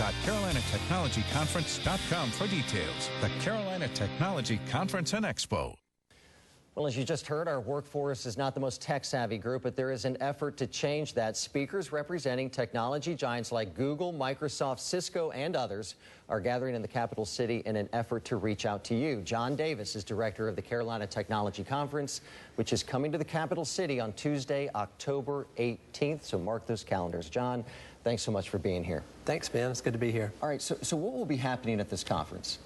www.carolinatechnologyconference.com for details. The Carolina Technology Conference and Expo. Well, as you just heard, our workforce is not the most tech-savvy group, but there is an effort to change that. Speakers representing technology giants like Google, Microsoft, Cisco, and others are gathering in the capital city in an effort to reach out to you. John Davis is director of the Carolina Technology Conference, which is coming to the capital city on Tuesday, October 18th. So mark those calendars. John, thanks so much for being here. Thanks, man. It's good to be here. All right, so what will be happening at this conference?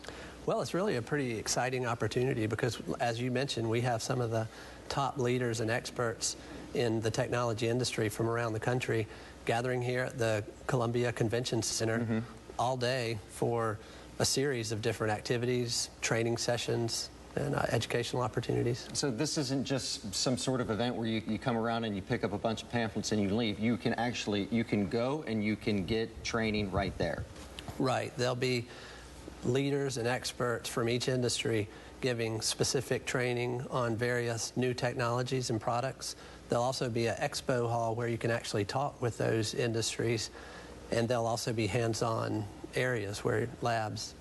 Well, it's really a pretty exciting opportunity because, as you mentioned, we have some of the top leaders and experts in the technology industry from around the country gathering here at the Columbia Convention Center all day for a series of different activities, training sessions, and educational opportunities. So this isn't just some sort of event where you come around and you pick up a bunch of pamphlets and you leave. You can go and you can get training right there. Right. There'll be leaders and experts from each industry giving specific training on various new technologies and products. There'll also be an expo hall where you can actually talk with those industries, and there'll also be hands-on areas where labs.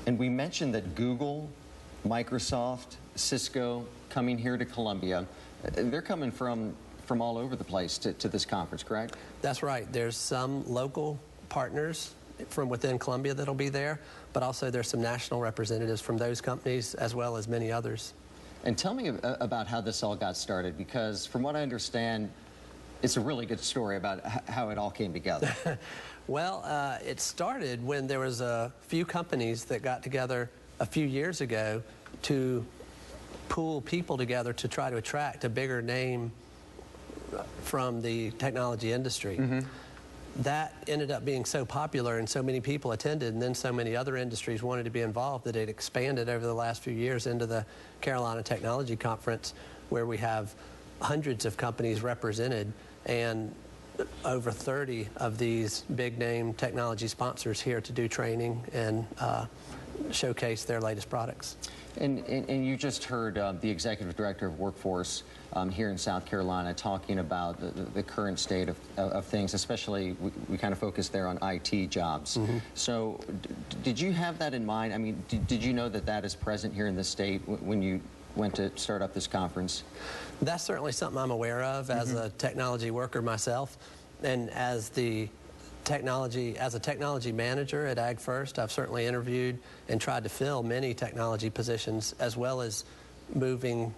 And we mentioned that Google, Microsoft, Cisco coming here to Columbia. They're coming from all over the place to this conference, correct? That's right. There's some local partners from within Columbia that'll be there, but also there's some national representatives from those companies as well as many others. And tell me about how this all got started, because from what I understand, it's a really good story about how it all came together. Well, it started when there was a few companies that got together a few years ago to pool people together to try to attract a bigger name from the technology industry. That ended up being so popular and so many people attended, and then so many other industries wanted to be involved, that it expanded over the last few years into the Carolina Technology Conference, where we have hundreds of companies represented and over 30 of these big name technology sponsors here to do training and showcase their latest products. And you just heard the Executive Director of Workforce here in South Carolina talking about the current state of things, especially we kind of focused there on IT jobs. So did you have that in mind? I mean, did you know that that is present here in the state when you went to start up this conference? That's certainly something I'm aware of as a technology worker myself, and as a technology manager at Ag First, I've certainly interviewed and tried to fill many technology positions, as well as moving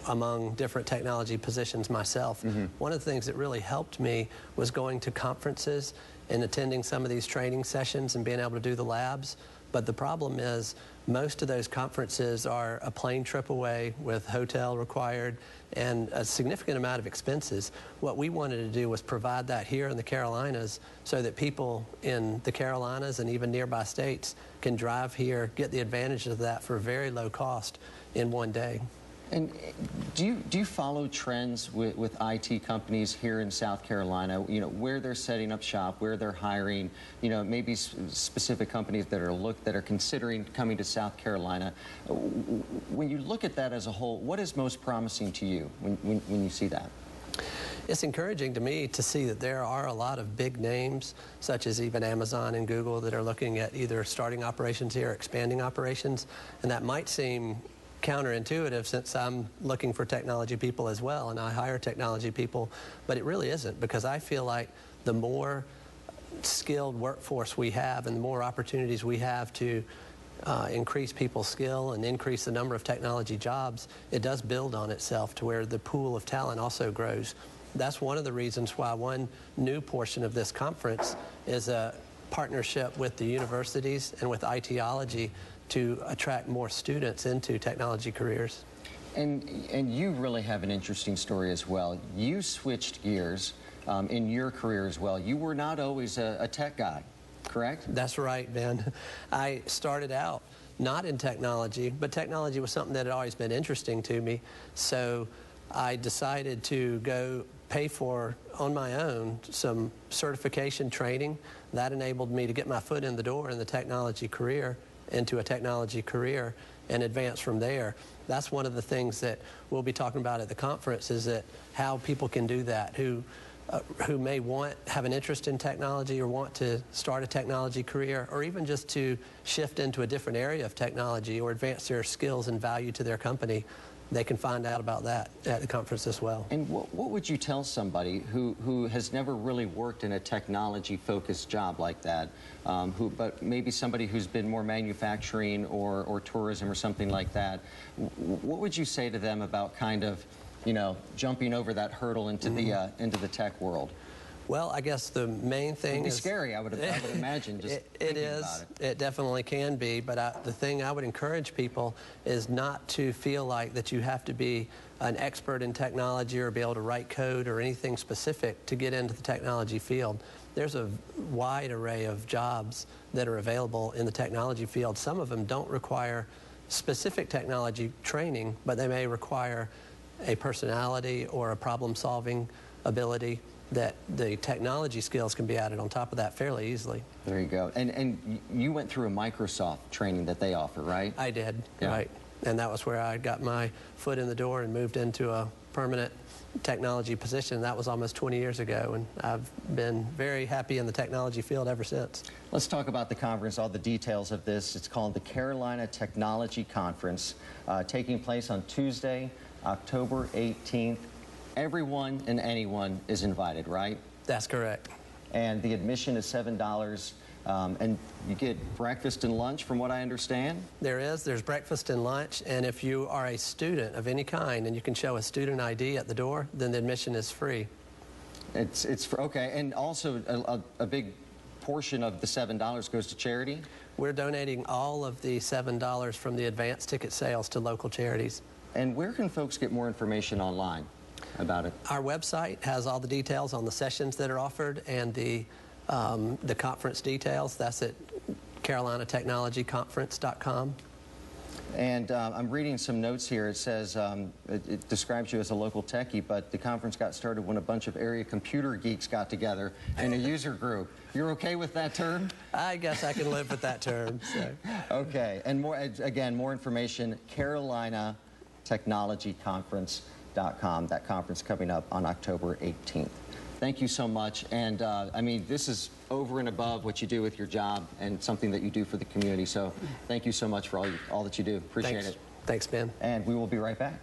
among different technology positions myself. One of the things that really helped me was going to conferences and attending some of these training sessions and being able to do the labs. But the problem is most of those conferences are a plane trip away with hotel required and a significant amount of expenses. What we wanted to do was provide that here in the Carolinas so that people in the Carolinas and even nearby states can drive here, get the advantage of that for a very low cost in one day. And do you follow trends with IT companies here in South Carolina, you know, where they're setting up shop, where they're hiring, you know, maybe specific companies that are considering coming to South Carolina? When you look at that as a whole, what is most promising to you when you see that? It's encouraging to me to see that there are a lot of big names, such as even Amazon and Google, that are looking at either starting operations here or expanding operations, and that might seem counterintuitive since I'm looking for technology people as well, and I hire technology people, but it really isn't, because I feel like the more skilled workforce we have and the more opportunities we have to increase people's skill and increase the number of technology jobs, it does build on itself to where the pool of talent also grows. That's one of the reasons why one new portion of this conference is a partnership with the universities and with ITology to attract more students into technology careers. And you really have an interesting story as well. You switched gears in your career as well. You were not always a tech guy, correct? That's right, Ben. I started out not in technology, but technology was something that had always been interesting to me. So I decided to go pay for, on my own, some certification training. That enabled me to get my foot in the door in the technology career, into a technology career, and advance from there. That's one of the things that we'll be talking about at the conference, is that how people can do that, who who may have an interest in technology or want to start a technology career, or even just to shift into a different area of technology or advance their skills and value to their company, they can find out about that at the conference as well. And what would you tell somebody who has never really worked in a technology-focused job like that, but maybe somebody who's been more manufacturing or tourism or something like that? What would you say to them about kind of, you know, jumping over that hurdle into the tech world? Well, I guess the main thing is scary. I would imagine. Just it is. About it. It definitely can be. But the thing I would encourage people is not to feel like that you have to be an expert in technology or be able to write code or anything specific to get into the technology field. There's a wide array of jobs that are available in the technology field. Some of them don't require specific technology training, but they may require a personality or a problem-solving ability that the technology skills can be added on top of that fairly easily. There you go. And you went through a Microsoft training that they offer, right? I did, yeah. Right. And that was where I got my foot in the door and moved into a permanent technology position. That was almost 20 years ago, and I've been very happy in the technology field ever since. Let's talk about the conference, all the details of this. It's called the Carolina Technology Conference, taking place on Tuesday, October 18th. Everyone and anyone is invited, right? That's correct. And the admission is $7, and you get breakfast and lunch, from what I understand? There's breakfast and lunch, and if you are a student of any kind and you can show a student ID at the door, then the admission is free. Okay, and also a big portion of the $7 goes to charity? We're donating all of the $7 from the advance ticket sales to local charities. And where can folks get more information online about it? Our website has all the details on the sessions that are offered and the conference details. That's at carolinatechnologyconference.com. And I'm reading some notes here. It says, it describes you as a local techie, but the conference got started when a bunch of area computer geeks got together in a user group. You're okay with that term? I guess I can live with that term. So. Okay, and more information, carolinatechnologyconference.com. That conference coming up on October 18th. Thank you so much. And I mean, this is over and above what you do with your job and something that you do for the community. So thank you so much for all that you do. Appreciate it. Thanks, Ben. And we will be right back.